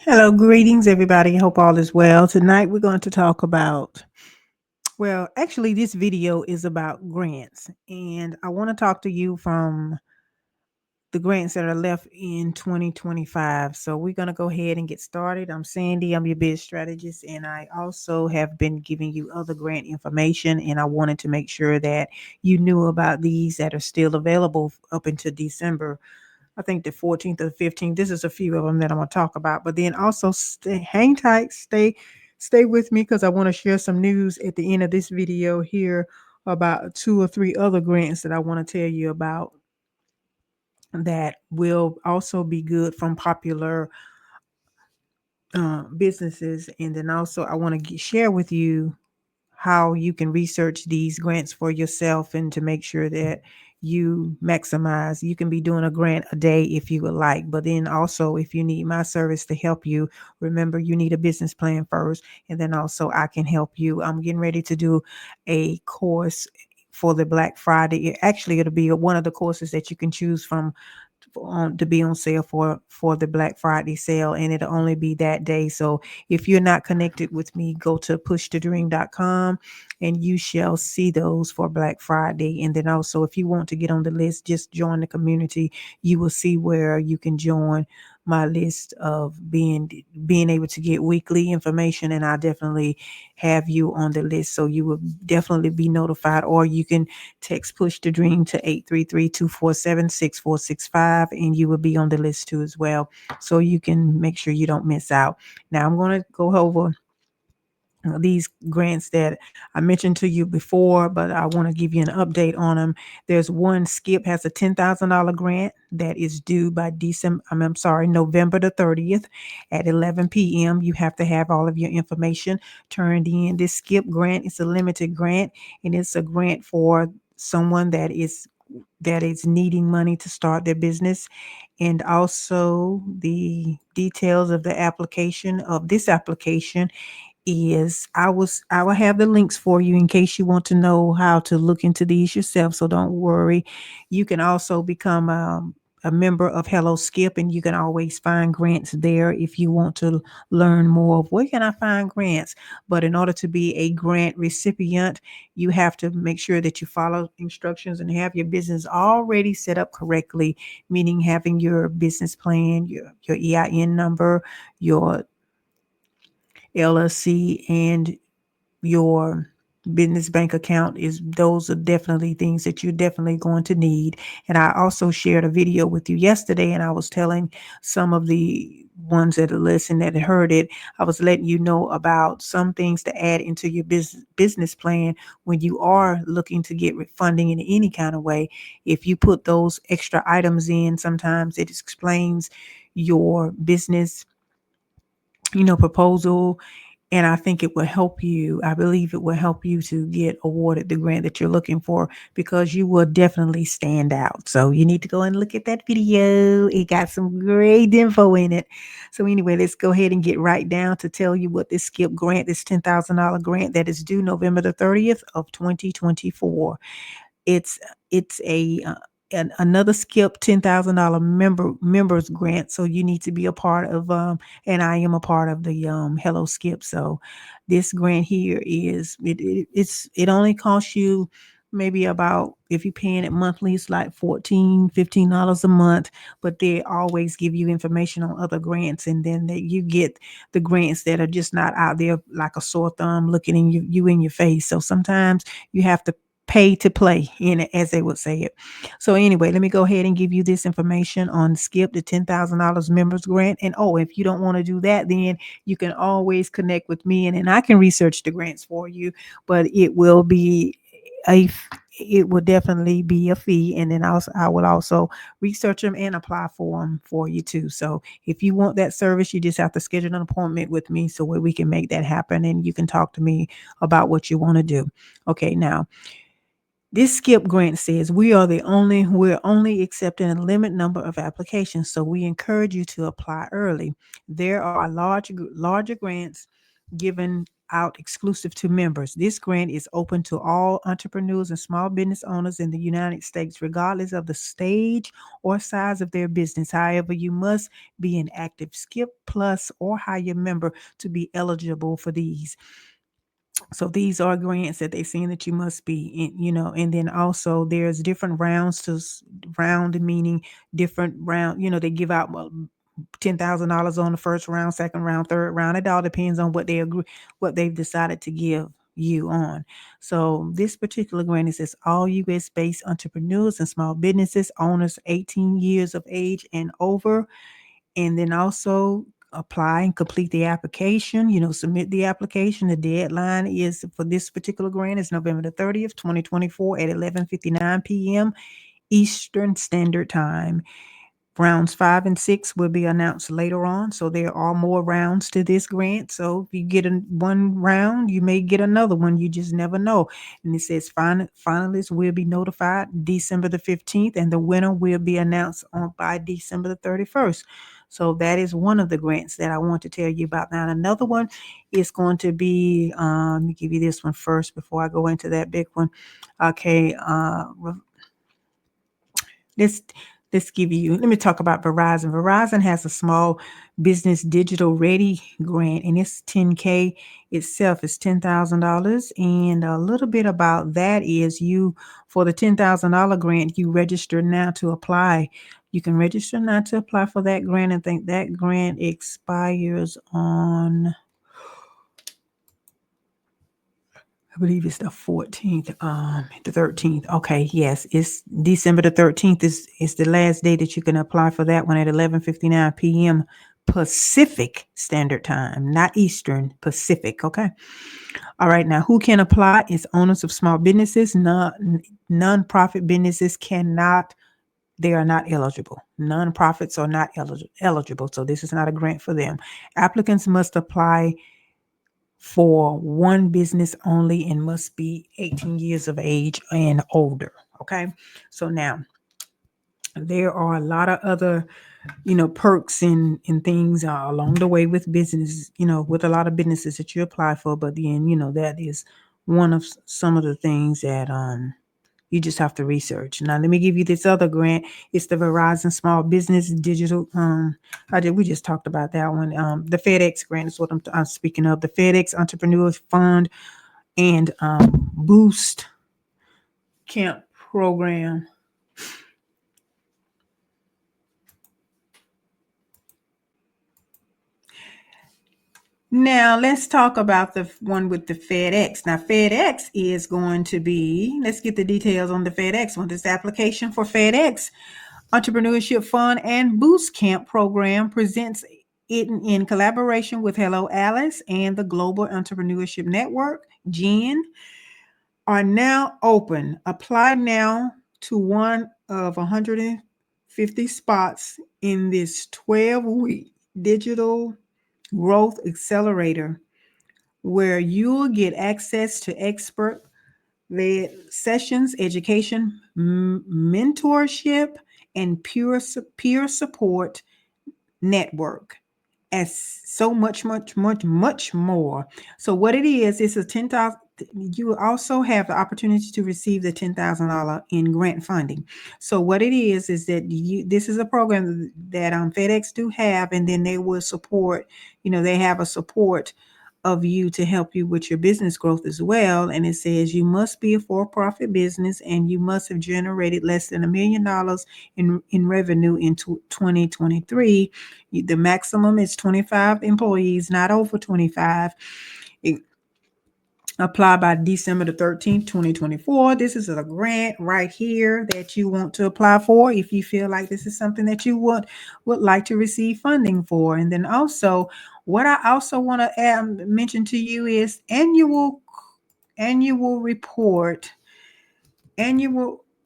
Hello, greetings, everybody. Hope all is well. Tonight, we're going to talk about, well, actually, this video is about grants, and I want to talk to you from the grants that are left in 2025. So, we're going to go ahead and get started. I'm Sandy, I'm your biz strategist, and I also have been giving you other grant information, and I wanted to make sure that you knew about these that are still available up until December. I think the 14th or the 15th. This is a few of them that I'm gonna talk about. But then also hang tight, stay with me because I want to share some news at the end of this video here about two or three other grants that I want to tell you about that will also be good from popular businesses. And then also I want to share with you how you can research these grants for yourself and to make sure that you maximize. You can be doing a grant a day if you would like, but then also if you need my service to help you, remember you need a business plan first, and then also I can help you. I'm getting ready to do a course for the Black Friday. Actually, it'll be one of the courses that you can choose from to be on sale for the Black Friday sale, and it'll only be that day. So if you're not connected with me, go to pushtodream.com and you shall see those for Black Friday. And then also, if you want to get on the list, just join the community. You will see where you can join my list of being able to get weekly information, and I'll definitely have you on the list so you will definitely be notified. Or you can text Push to Dream to 833-247-6465, and you will be on the list too as well. So you can make sure you don't miss out. Now I'm going to go over these grants that I mentioned to you before, but I want to give you an update on them. There's one, Skip has a $10,000 grant that is due by November the 30th at 11 p.m. You have to have all of your information turned in. This Skip grant is a limited grant, and it's a grant for someone that is needing money to start their business. And also the details of the application of this application is I will have the links for you in case you want to know how to look into these yourself. So don't worry. You can also become a member of Hello Skip, and you can always find grants there if you want to learn more of where can I find grants. But in order to be a grant recipient, you have to make sure that you follow instructions and have your business already set up correctly, meaning having your business plan, your EIN number, your LLC, and your business bank account. Is Those are definitely things that you're definitely going to need. And I also shared a video with you yesterday, and I was telling some of the ones that are listening that heard it, I was letting you know about some things to add into your business plan when you are looking to get funding in any kind of way. If you put those extra items in, sometimes it explains your business proposal, and I think it will help you. I believe it will help you to get awarded the grant that you're looking for, because you will definitely stand out. So you need to go and look at that video. It got some great info in it. So anyway, let's go ahead and get right down to tell you what this Skip grant, this $10,000 grant that is due November the 30th of 2024. It's it's another Skip $10,000 members grant. So you need to be a part of and I am a part of the Hello Skip. So this grant here it only costs you maybe about, if you're paying it monthly, it's like $14-15 a month. But they always give you information on other grants, and then you get the grants that are just not out there like a sore thumb looking in you in your face. So sometimes you have to pay to play in it, as they would say it. So anyway, let me go ahead and give you this information on Skip, the $10,000 members grant. And if you don't want to do that, then you can always connect with me, and I can research the grants for you. But a it will definitely be a fee, and then I will also research them and apply for them for you too. So if you want that service, you just have to schedule an appointment with me so where we can make that happen, and you can talk to me about what you want to do. Okay, now this Skip grant says we're only accepting a limited number of applications, so we encourage you to apply early. There are larger grants given out exclusive to members. This grant is open to all entrepreneurs and small business owners in the United States, regardless of the stage or size of their business. However, you must be an active Skip Plus or higher member to be eligible for these. So these are grants that they're saying that you must be in, and then also there's different rounds round meaning different round, they give out $10,000 on the first round, second round, third round. It all depends on what they agree, what they've decided to give you on. So this particular grant, it says all US based entrepreneurs and small businesses owners 18 years of age and over, and then also apply and complete the application, submit the application. The deadline is for this particular grant is November the 30th, 2024 at 11:59 p.m. Eastern Standard Time. Rounds 5 and 6 will be announced later on. So there are more rounds to this grant. So if you get one round, you may get another one. You just never know. And it says finalists will be notified December the 15th, and the winner will be announced by December the 31st. So that is one of the grants that I want to tell you about. Now, another one is going to be, let me give you this one first before I go into that big one. Okay. Let me talk about Verizon. Verizon has a small business digital ready grant, and it's 10K itself is $10,000. And a little bit about that is for the $10,000 grant, you register now to apply. You can register now to apply for that grant, and think that grant expires on, I believe it's the 14th, the 13th. Okay, yes, it's December the 13th is the last day that you can apply for that one at 11:59 p.m. Pacific Standard Time, not Eastern, Pacific, okay? All right, now who can apply? It's owners of small businesses. Non-profit businesses cannot, they are not eligible. Non-profits are not eligible, so this is not a grant for them. Applicants must apply for one business only and must be 18 years of age and older. Okay. So now there are a lot of other, perks and things along the way with business, with a lot of businesses that you apply for. But then, that is one of some of the things that, you just have to research. Now, let me give you this other grant. It's the Verizon Small Business Digital. We just talked about that one. The FedEx grant is what I'm speaking of. The FedEx Entrepreneur Fund and Boost Camp Program. Now, let's talk about the one with the FedEx. Now, FedEx is going to be, let's get the details on the FedEx one. This application for FedEx Entrepreneurship Fund and Boost Camp Program presents it in collaboration with Hello Alice and the Global Entrepreneurship Network, GEN, are now open. Apply now to one of 150 spots in this 12-week digital growth accelerator, where you'll get access to expert-led sessions, education, mentorship, and peer support network, as so much more. So what it is, it's a 10,000. You also have the opportunity to receive the $10,000 in grant funding. So what it is that this is a program that FedEx do have, and then they will support. They have a support of you to help you with your business growth as well. And it says you must be a for-profit business and you must have generated less than $1 million in revenue in 2023. The maximum is 25 employees, not over 25. Apply by December the 13th, 2024. This is a grant right here that you want to apply for if you feel like this is something that you would like to receive funding for. And then also, what I also want to mention to you is annual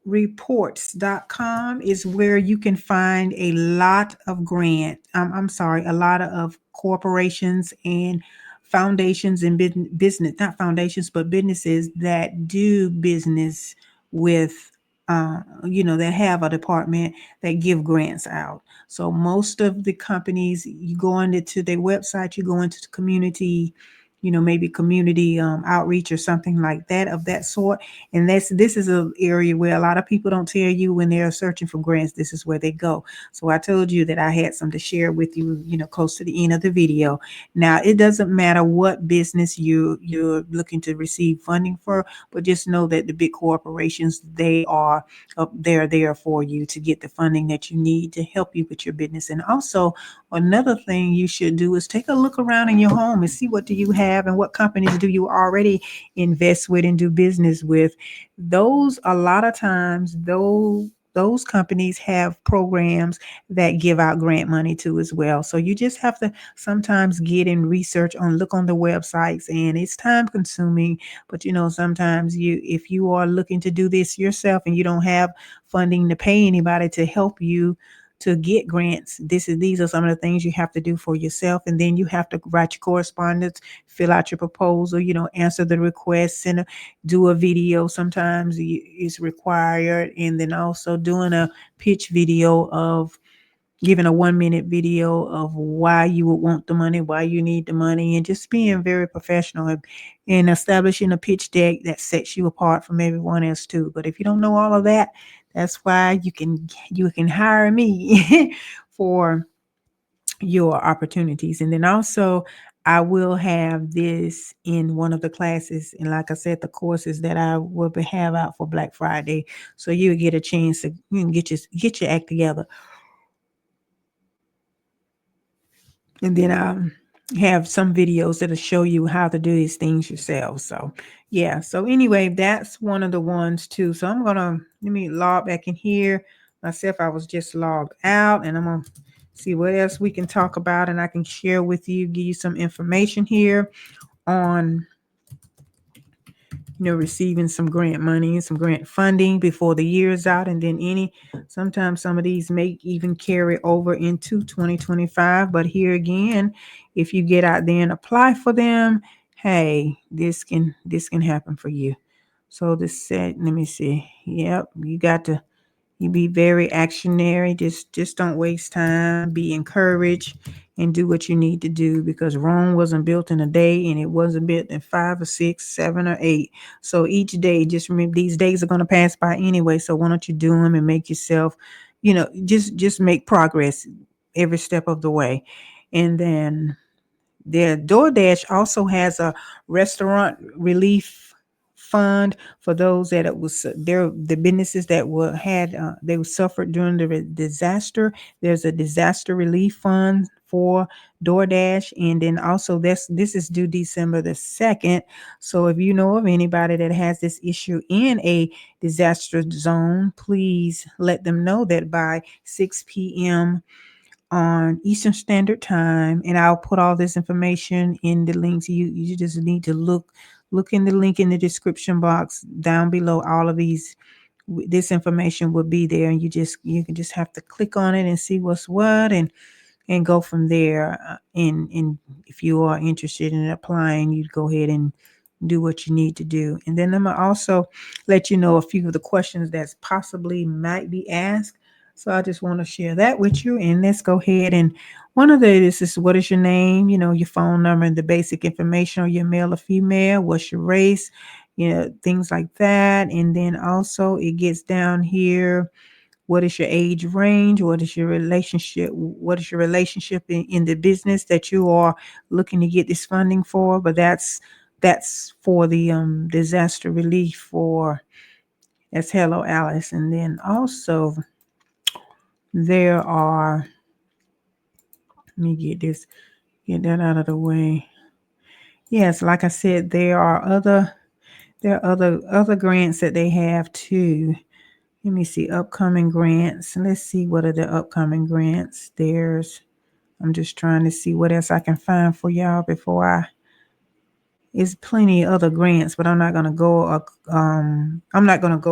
reports.com is where you can find a lot of a lot of corporations and foundations and business, not foundations, but businesses that do business with, that have a department that give grants out. So most of the companies, you go into their website, you go into the community, maybe community outreach or something like that of that sort. And this is an area where a lot of people don't tell you when they're searching for grants. This is where they go. So I told you that I had some to share with you, close to the end of the video. Now, it doesn't matter what business you're looking to receive funding for, but just know that the big corporations, they're there for you to get the funding that you need to help you with your business. And also, another thing you should do is take a look around in your home and see what do you have and what companies do you already invest with and do business with. Those, a lot of times, those companies have programs that give out grant money too as well. So you just have to sometimes get in research look on the websites, and it's time consuming. But sometimes if you are looking to do this yourself and you don't have funding to pay anybody to help you to get grants, these are some of the things you have to do for yourself. And then you have to write your correspondence, fill out your proposal, answer the requests, and do a video sometimes is required. And then also doing a pitch video of giving a 1-minute video of why you would want the money, why you need the money, and just being very professional and establishing a pitch deck that sets you apart from everyone else too. But if you don't know all of that, that's why you can hire me for your opportunities. And then also, I will have this in one of the classes, and like I said, the courses that I will have out for Black Friday, so you'll get a chance to get your act together. And then have some videos that'll show you how to do these things yourself. So yeah. So anyway, that's one of the ones too. So let me log back in here myself. I was just logged out, and I'm gonna see what else we can talk about, and I can share with you, give you some information here on receiving some grant money and some grant funding before the year is out. And then sometimes some of these may even carry over into 2025. But here again, if you get out there and apply for them, hey, this can happen for you. So this said, let me see. Yep, you be very actionary. Just don't waste time. Be encouraged and do what you need to do, because Rome wasn't built in a day, and it wasn't built in 5 or 6, 7 or 8. So each day, just remember, these days are going to pass by anyway. So why don't you do them and make yourself, just make progress every step of the way. And then their DoorDash also has a restaurant relief fund for those that the businesses that they were suffered during the disaster. There's a disaster relief fund for DoorDash, and then also this is due December the 2nd. So if you know of anybody that has this issue in a disaster zone, please let them know that by 6 p.m. on Eastern Standard Time, and I'll put all this information in the links. You just need to look in the link in the description box down below. All of this information will be there, and you can just have to click on it and see what's what, and go from there. And if you are interested in applying, you go ahead and do what you need to do. And then I'm gonna also let you know a few of the questions that's possibly might be asked. So I just want to share that with you. And let's go ahead, and one of this is, what is your name, your phone number, and the basic information. Are you male or female? What's your race? Things like that. And then also it gets down here, what is your age range? What is your relationship? What is your relationship in the business that you are looking to get this funding for? But that's for the disaster relief for, that's Hello Alice. And then also there are, let me get that out of the way. Yes, like I said, there are other grants that they have too. Let me see, upcoming grants. Let's see, what are the upcoming grants? I'm just trying to see what else I can find for y'all it's plenty of other grants, but I'm not going to go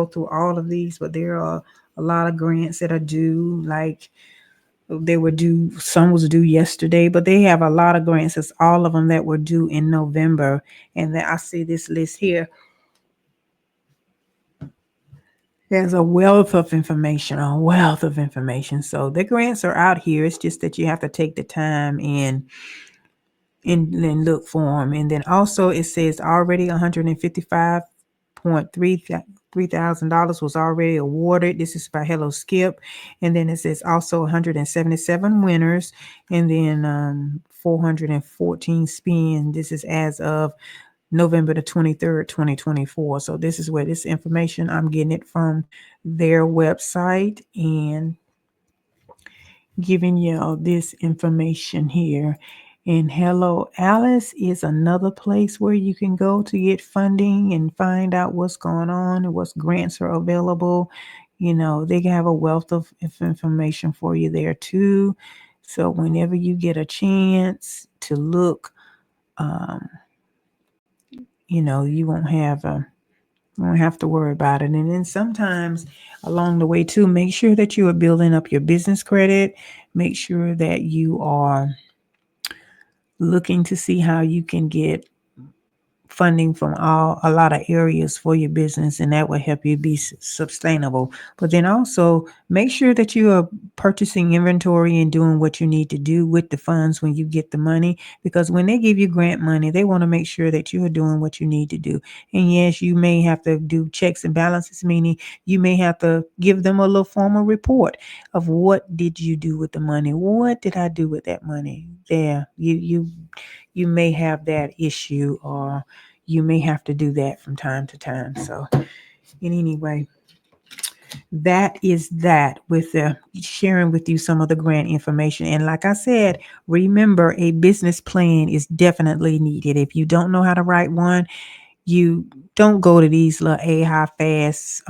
through all of these, but there are a lot of grants that are due, like some was due yesterday, but they have a lot of grants. It's all of them that were due in November. And then I see this list here. There's a wealth of information. So the grants are out here. It's just that you have to take the time and and then look for them. And then also it says already 155.3 was already awarded. This is by Hello Skip. And then it says also 177 winners, and then 414 spin. This is as of November the 23rd, 2024. So this is where this information, I'm getting it from their website and giving you all this information here. And Hello Alice is another place where you can go to get funding and find out what's going on and what grants are available. They can have a wealth of information for you there too. So whenever you get a chance to look, um, you won't have to worry about it. And then sometimes along the way too, make sure that you are building up your business credit. Make sure that you are looking to see how you can get funding from a lot of areas for your business, and that will help you be sustainable. But then also make sure that you are purchasing inventory and doing what you need to do with the funds when you get the money, because when they give you grant money, they want to make sure that you are doing what you need to do. And yes, you may have to do checks and balances, meaning you may have to give them a little formal report of what did you do with the money, what did I do with that money. There, you may have that issue, or you may have to do that from time to time. So in any way, that is that with sharing with you some of the grant information. And like I said, remember, a business plan is definitely needed. If you don't know how to write one, you don't go to these little fast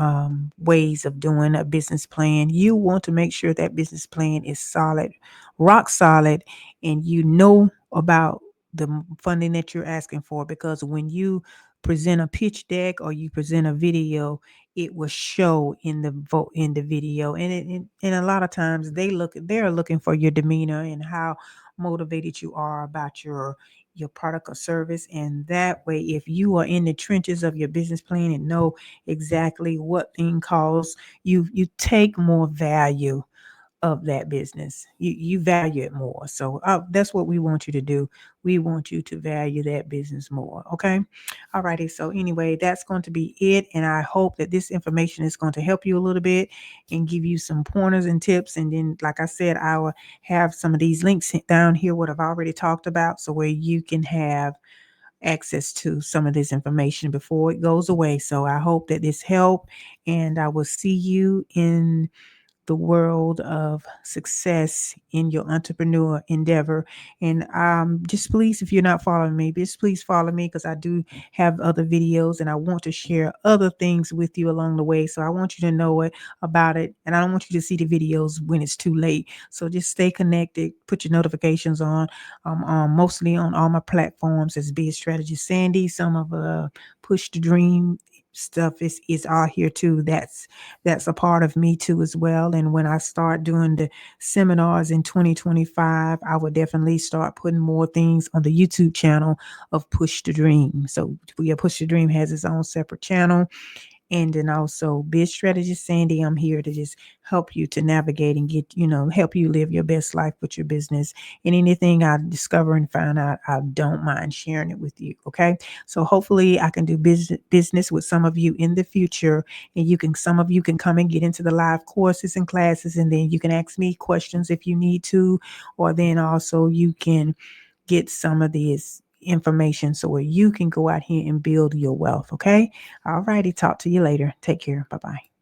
ways of doing a business plan. You want to make sure that business plan is solid, rock solid, and you know about the funding that you're asking for, because when you present a pitch deck or you present a video, it will show in the in the video. And a lot of times they're looking for your demeanor and how motivated you are about your product or service. And that way, if you are in the trenches of your business plan and know exactly what thing calls, you take more value of that business. You value it more. So that's what we want you to do. We want you to value that business more. Okay. All righty. So anyway, that's going to be it. And I hope that this information is going to help you a little bit and give you some pointers and tips. And then, like I said, I will have some of these links down here, what I've already talked about, so where you can have access to some of this information before it goes away. So I hope that this helped, and I will see you in the world of success in your entrepreneur endeavor. And just please, if you're not following me, just please follow me, because I do have other videos and I want to share other things with you along the way. So I want you to know about it, and I don't want you to see the videos when it's too late. So just stay connected, put your notifications on. Mostly on all my platforms as Be a Strategist Sandy. Some of Push the Dream stuff is all here too. That's a part of me too as well. And when I start doing the seminars in 2025, I will definitely start putting more things on the YouTube channel of Push the Dream. So yeah, Push the Dream has its own separate channel. And then also Biz Strategist Sandy, I'm here to just help you to navigate and help you live your best life with your business. And anything I discover and find out, I don't mind sharing it with you. Okay. So hopefully I can do business with some of you in the future, and some of you can come and get into the live courses and classes, and then you can ask me questions if you need to, or then also you can get some of this information so where you can go out here and build your wealth. Okay. All righty. Talk to you later. Take care. Bye-bye.